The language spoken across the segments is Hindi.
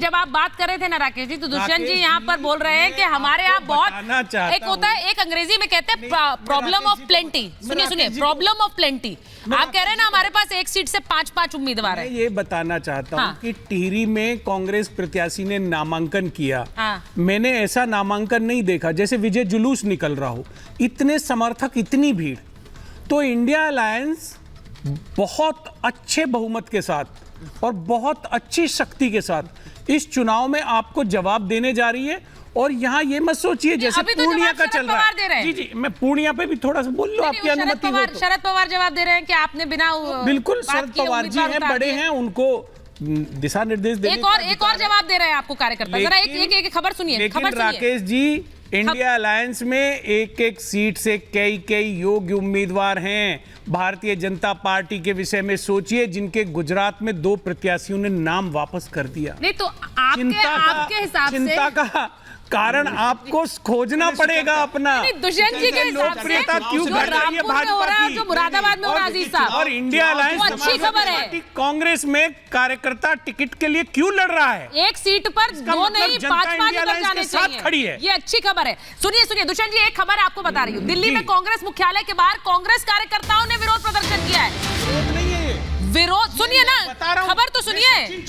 जब आप बात कर रहे थे ना राकेश जी, तो दुष्यंत जी यहाँ पर बोल रहे हैं कि हमारे यहाँ बहुत एक होता है, एक अंग्रेजी में कहते हैं प्रॉब्लम ऑफ प्लेंटी। सुनिए सुनिए, प्रॉब्लम ऑफ प्लेंटी। आप कह रहे हैं ना हमारे पास एक सीट से 5-5 उम्मीदवार है। ये बताना चाहता हूँ कि टिहरी में कांग्रेस प्रत्याशी ने नामांकन किया, मैंने ऐसा नामांकन नहीं देखा जैसे विजय जुलूस निकल रहा हो, इतने समर्थक, इतनी भीड़। तो इंडिया अलायंस बहुत अच्छे बहुमत के साथ और बहुत अच्छी शक्ति के साथ इस चुनाव में आपको जवाब देने जा रही है। और यहाँ ये मत सोचिए जैसे पूर्णिया का चल रहा है। जी जी, मैं पूर्णिया पे भी थोड़ा सा बोल लो, आपकी अनुमति हो तो। शरद पवार जवाब दे रहे हैं कि आपने बिना बिल्कुल, शरद पवार जी हैं, बड़े हैं, उनको दिशा निर्देश देने। एक और जवाब दे रहे हैं आपको कार्यकर्ता। जरा एक खबर सुनिए। लेकिन राकेश जी, इंडिया अलायंस में एक सीट से कई योग्य उम्मीदवार हैं। भारतीय जनता पार्टी के विषय में सोचिए, जिनके गुजरात में 2 प्रत्याशियों ने नाम वापस कर दिया। नहीं तो आपके हिसाब से चिंता का कारण आपको खोजना पड़ेगा अपना। दुष्यंत जी के लोकप्रियता क्यों घट रही है भाजपा की, जो मुरादाबाद में अजीज साहब, और इंडिया अलायंस अच्छी खबर है। कांग्रेस में कार्यकर्ता टिकट के लिए क्यों लड़ रहा है? एक सीट पर 2 नहीं 5-5 जाने चाहिए, खड़ी है। ये अच्छी खबर है। सुनिए दुष्यंत जी, एक खबर आपको बता रही हूँ। दिल्ली में कांग्रेस मुख्यालय के बाहर कांग्रेस कार्यकर्ताओं ने विरोध प्रदर्शन किया है। विरोध सुनिए ना, खबर तो सुनिए।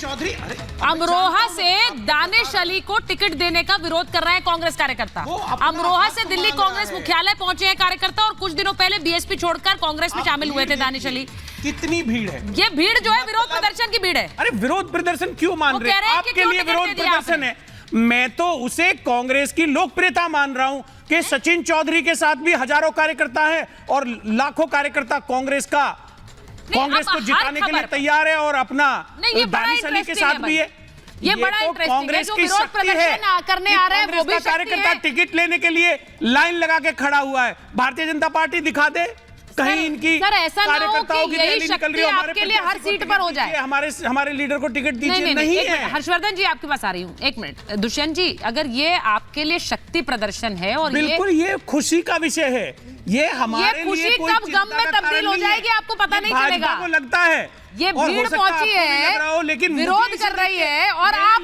अमरोहा से दानिश अली को टिकट देने का विरोध कर रहे हैं कांग्रेस कार्यकर्ता। अमरोहा से दिल्ली कांग्रेस मुख्यालय पहुंचे हैं कार्यकर्ता, और कुछ दिनों पहले बीएसपी छोड़कर कांग्रेस में शामिल हुए थे दानिश अली। कितनी भीड़ है? ये भीड़ जो है विरोध प्रदर्शन की भीड़ है। अरे विरोध प्रदर्शन क्यों मान रहे हैं? आपके लिए विरोध प्रदर्शन है। मैं तो उसे कांग्रेस की लोकप्रियता मान रहा हूं कि सचिन चौधरी के साथ भी हजारों कार्यकर्ता है और लाखों कार्यकर्ता कांग्रेस को जिताने के लिए तैयार है, और अपना दानिश अली के साथ भी है। ये बड़ा इंटरेस्टिंग है, जो विरोध प्रदर्शन करने आ रहे हैं वो भी कार्यकर्ता टिकट लेने के लिए लाइन लगा के खड़ा हुआ है। भारतीय जनता पार्टी दिखा दे कहीं इनकी कार्यकर्ताओं की रैली निकल रही है, आपके लिए हर सीट पर हो जाए, हमारे लीडर को टिकट दीजिए। नहीं है। हर्षवर्धन जी आपके पास आ रही हूँ, एक मिनट। दुष्यंत जी, अगर ये आपके लिए शक्ति प्रदर्शन है और बिल्कुल ये खुशी का विषय है, ये हमारे खुशी लिए कब गम में तब्दील हो जाएगी आपको पता नहीं चलेगा। भाजपा को लगता है ये भीड़ पहुंची है, लेकिन विरोध कर रही है, और आप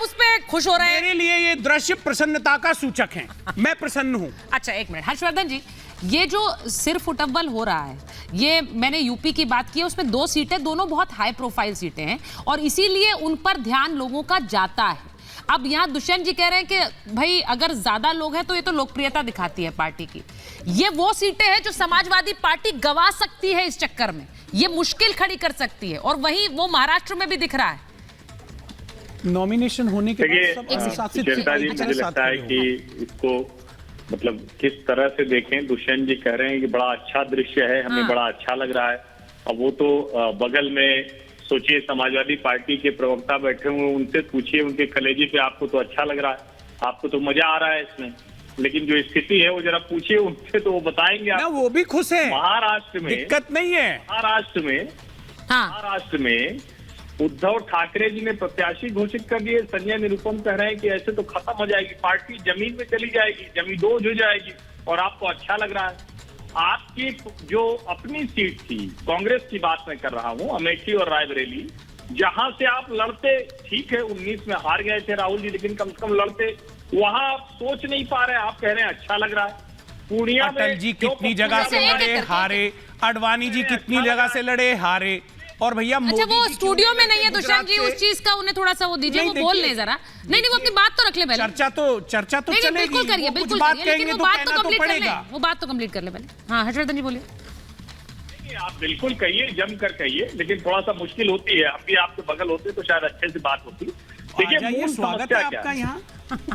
उस पे खुश हो रहे हैं। मेरे लिए ये दृश्य प्रसन्नता का सूचक है। मैं प्रसन्न हूँ। अच्छा, एक मिनट हर्षवर्धन जी, ये जो सिर फुटअव्वल हो रहा है, ये मैंने यूपी की बात की है, उसमें 2 सीटें, दोनों बहुत हाई प्रोफाइल सीटें हैं, और इसीलिए उन पर ध्यान लोगों का जाता है। अब यहाँ दुष्यंत जी कह रहे हैं कि भाई अगर ज्यादा लोग हैं तो ये तो लोकप्रियता दिखाती है पार्टी की। ये वो सीटें हैं जो समाजवादी पार्टी गवा सकती है इस चक्कर में, ये मुश्किल खड़ी कर सकती है, और वही वो महाराष्ट्र में भी दिख रहा है। नॉमिनेशन होने के बाद मुझे लगता है कि इसको मतलब किस तरह से देखें। दुष्यंत जी कह रहे हैं कि बड़ा अच्छा दृश्य है, हमें बड़ा अच्छा लग रहा है। अब वो तो बगल में सोचिए समाजवादी पार्टी के प्रवक्ता बैठे हुए, उनसे पूछिए, उनके कलेजे पे आपको तो अच्छा लग रहा है, आपको तो मजा आ रहा है इसमें, लेकिन जो स्थिति है वो जरा पूछिए उनसे, तो वो बताएंगे आप। वो भी खुश है, महाराष्ट्र में दिक्कत नहीं है। महाराष्ट्र में उद्धव ठाकरे जी ने प्रत्याशी घोषित कर दिए। संजय निरुपम कह रहे हैं कि ऐसे तो खत्म हो जाएगी पार्टी, जमीन में चली जाएगी, जमींदोज हो जाएगी, और आपको अच्छा लग रहा है। आपकी जो अपनी सीट थी, कांग्रेस की बात मैं कर रहा हूं, अमेठी और रायबरेली, जहां से आप लड़ते, ठीक है 19 में हार गए थे राहुल जी, लेकिन कम से कम लड़ते, वहां आप सोच नहीं पा रहे, आप कह रहे हैं अच्छा लग रहा है। पूर्णिया में अटल जी कितनी जगह से लड़े हारे, अडवाणी जी कितनी जगह से लड़े हारे, और भैया अच्छा वो स्टूडियो में नहीं है दुष्यंत जी, उस चीज का उन्हें थोड़ा सा वो दीजिए, वो बोल ले जरा। नहीं वो अपनी बात तो रख ले पहले। चर्चा तो चलेगी, बिल्कुल करिए, बिल्कुल करिए, लेकिन वो बात तो कंप्लीट कर ले, वो बात तो कंप्लीट कर ले पहले। हाँ हर्षवर्धन जी बोलिए। आप बिल्कुल कहिए, जम कर कहिए, लेकिन थोड़ा सा मुश्किल होती है। अभी आपके बगल होते तो शायद अच्छे से बात होती। देखिए मूल समस्या क्या है,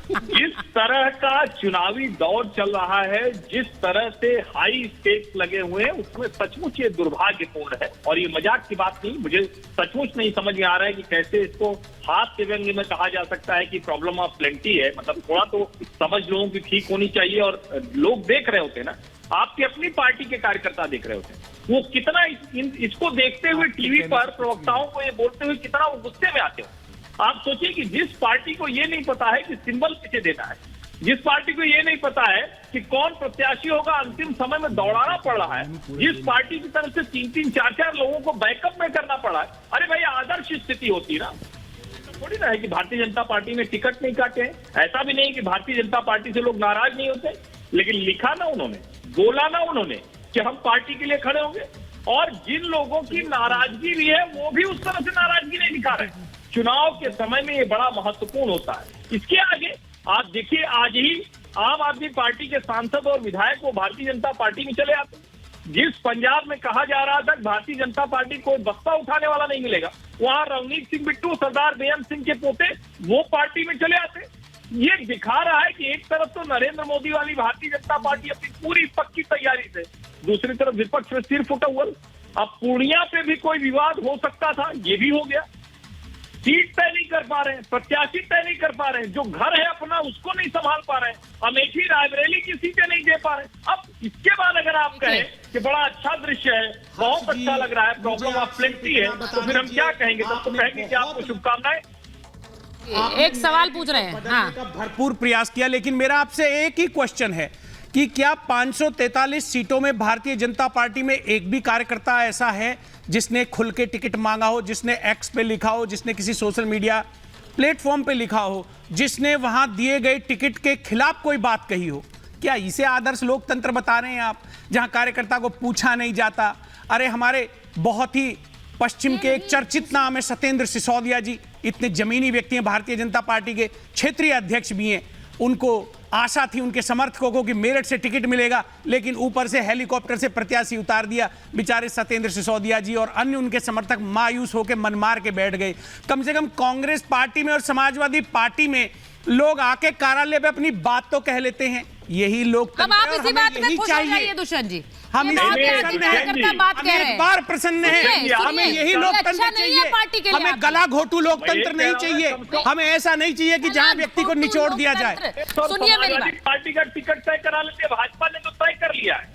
जिस तरह का चुनावी दौर चल रहा है, जिस तरह से हाई स्टेक्स लगे हुए हैं, उसमें सचमुच ये दुर्भाग्यपूर्ण है। और ये मजाक की बात नहीं, मुझे सचमुच नहीं समझ में आ रहा है कि कैसे इसको हाथ के व्यंग्य में कहा जा सकता है कि प्रॉब्लम ऑफ प्लेंटी है। मतलब थोड़ा तो समझ लोगों की ठीक होनी चाहिए। और लोग देख रहे होते ना, आपकी अपनी पार्टी के कार्यकर्ता देख रहे होते हैं, वो कितना इसको देखते हुए टीवी पर प्रवक्ताओं को ये बोलते हुए कितना वो गुस्से में आते हो। आप सोचिए कि जिस पार्टी को ये नहीं पता है कि सिंबल किसे देना है, जिस पार्टी को ये नहीं पता है कि कौन प्रत्याशी होगा, अंतिम समय में दौड़ाना पड़ रहा है, जिस पार्टी की तरफ से 3-3, 4-4 लोगों को बैकअप में करना पड़ा है, अरे भाई आदर्श स्थिति होती ना। थोड़ी ना है कि भारतीय जनता पार्टी ने टिकट नहीं काटे हैं। ऐसा भी नहीं कि भारतीय जनता पार्टी से लोग नाराज नहीं होते, लेकिन लिखा ना उन्होंने, बोला ना उन्होंने कि हम पार्टी के लिए खड़े होंगे। और जिन लोगों की नाराजगी भी है वो भी उस तरह से नाराजगी नहीं दिखा रहे। चुनाव के समय में ये बड़ा महत्वपूर्ण होता है। इसके आगे आप देखिए, आज ही आम आदमी पार्टी के सांसद और विधायक वो भारतीय जनता पार्टी में चले आते। जिस पंजाब में कहा जा रहा था भारतीय जनता पार्टी कोई बस्ता उठाने वाला नहीं मिलेगा, वहां रवनीत सिंह बिट्टू, सरदार बेअंत सिंह के पोते वो पार्टी में चले आते। ये दिखा रहा है कि एक तरफ तो नरेंद्र मोदी वाली भारतीय जनता पार्टी अपनी पूरी पक्की तैयारी से, दूसरी तरफ विपक्ष में सिर फुटा हुआ। अब पूर्णिया पे भी कोई विवाद हो सकता था, ये भी हो गया। सीट तय नहीं कर पा रहे हैं, प्रत्याशी तय नहीं कर पा रहे हैं, जो घर है अपना उसको नहीं संभाल पा रहे हैं, अमेठी रायबरेली की सीटें नहीं दे पा रहे। अब इसके बाद अगर आप कहें कि बड़ा अच्छा दृश्य है, बहुत अच्छा लग रहा है, प्रॉब्लम ऑफ प्लेंटी है, तो फिर हम क्या कहेंगे? तब तो कहेंगे कि आपको शुभकामनाएं। एक सवाल पूछ रहे हैं। हाँ, भरपूर प्रयास किया, लेकिन मेरा आपसे एक ही क्वेश्चन है कि क्या 543 सीटों में भारतीय जनता पार्टी में एक भी कार्यकर्ता ऐसा है जिसने खुल के टिकट मांगा हो, जिसने एक्स पे लिखा हो, जिसने किसी सोशल मीडिया प्लेटफॉर्म पे लिखा हो, जिसने वहां दिए गए टिकट के खिलाफ कोई बात कही हो? क्या इसे आदर्श लोकतंत्र बता रहे हैं आप, जहां कार्यकर्ता को पूछा नहीं जाता? अरे हमारे बहुत ही पश्चिम के एक चर्चित नाम है सत्येंद्र सिसोदिया जी, इतने जमीनी व्यक्ति हैं, भारतीय जनता पार्टी के क्षेत्रीय अध्यक्ष भी हैं। उनको आशा थी उनके समर्थकों को कि मेरठ से टिकट मिलेगा, लेकिन ऊपर से हेलीकॉप्टर से प्रत्याशी उतार दिया। बेचारे सत्येंद्र सिसोदिया जी और अन्य उनके समर्थक मायूस होकर मन मार के बैठ गए। कम से कम कांग्रेस पार्टी में और समाजवादी पार्टी में लोग आके कार्यालय पे अपनी बात तो कह लेते हैं। यही लोग अब आप इसी बात में खुश हो जाइए दुष्यंत जी, हम एक बार प्रसन्न हैं। हमें यही लोकतंत्र चाहिए, हमें गला घोटू लोकतंत्र नहीं चाहिए। हमें ऐसा नहीं चाहिए कि जहां व्यक्ति को निचोड़ दिया जाए। सुनिए मेरी बात, पार्टी का टिकट तय करा लेते, भाजपा ने तो तय कर लिया है।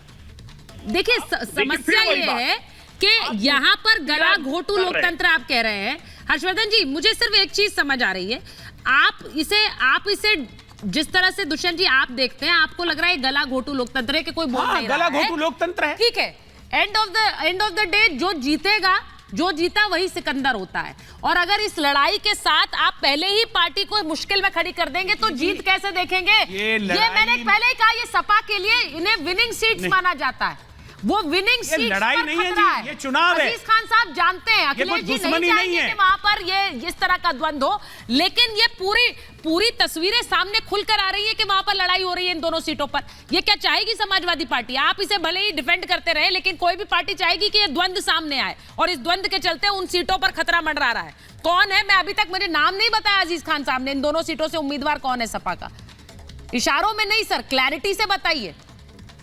देखिए समस्या ये है कि यहाँ पर गला घोटू लोकतंत्र आप कह रहे हैं। हर्षवर्धन जी, मुझे सिर्फ एक चीज समझ आ रही है, आप इसे जिस तरह से दुष्यंत जी आप देखते हैं, आपको लग रहा है गला घोटू लोकतंत्र है कि कोई बोल नहीं रहा है। गला घोटू लोकतंत्र है, ठीक है। एंड ऑफ द डे जो जीतेगा, जो जीता वही सिकंदर होता है। और अगर इस लड़ाई के साथ आप पहले ही पार्टी को मुश्किल में खड़ी कर देंगे तो जीत कैसे देखेंगे? ये मैंने पहले ही कहा, ये सपा के लिए इन्हें विनिंग सीट्स माना जाता है। वो विनिंग सीट लड़ाई नहीं है जी, ये चुनाव है। अजीज खान साहब जानते हैं अखिलेश जी नहीं चाहेंगे कि वहां पर ये इस तरह का द्वंद्व हो, लेकिन ये पूरी तस्वीरें सामने खुलकर आ रही है कि वहां पर लड़ाई हो रही है इन दोनों सीटों पर। ये क्या चाहेगी समाजवादी पार्टी? आप इसे भले ही डिफेंड करते रहे, लेकिन कोई भी पार्टी चाहेगी कि ये द्वंद्व सामने आए, और इस द्वंद्व के चलते उन सीटों पर खतरा मंडरा रहा है। कौन है? मैं अभी तक मुझे नाम नहीं बताया अजीज खान साहब ने, इन दोनों सीटों से उम्मीदवार कौन है सपा का? इशारों में नहीं सर, क्लैरिटी से बताइए।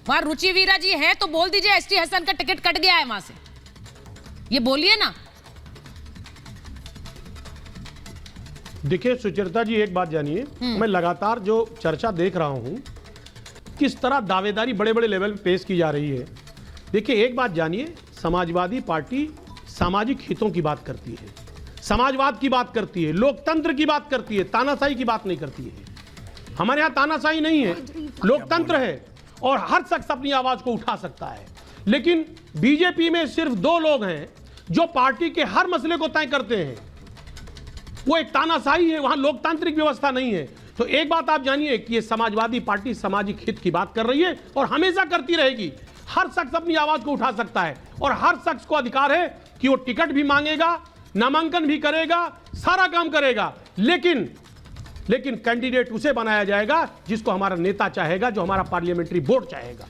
वहां रुचि वीरा जी है तो बोल दीजिए एसटी हसन का टिकट कट गया है वहां से, ये बोलिए ना। देखिए सुचरिता जी, एक बात जानिए, मैं लगातार जो चर्चा देख रहा हूं, किस तरह दावेदारी बड़े बड़े लेवल पे पेश की जा रही है। देखिए एक बात जानिए, समाजवादी पार्टी सामाजिक हितों की बात करती है, समाजवाद की बात करती है, लोकतंत्र की बात करती है, तानाशाही की बात नहीं करती है। हमारे यहां तानाशाही नहीं है, लोकतंत्र है और हर शख्स अपनी आवाज को उठा सकता है। लेकिन बीजेपी में सिर्फ 2 लोग हैं जो पार्टी के हर मसले को तय करते हैं, वो एक तानाशाही है, वहां लोकतांत्रिक व्यवस्था नहीं है। तो एक बात आप जानिए कि ये समाजवादी पार्टी सामाजिक हित की बात कर रही है और हमेशा करती रहेगी। हर शख्स अपनी आवाज को उठा सकता है और हर शख्स को अधिकार है कि वो टिकट भी मांगेगा, नामांकन भी करेगा, सारा काम करेगा, लेकिन कैंडिडेट उसे बनाया जाएगा जिसको हमारा नेता चाहेगा, जो हमारा पार्लियामेंट्री बोर्ड चाहेगा।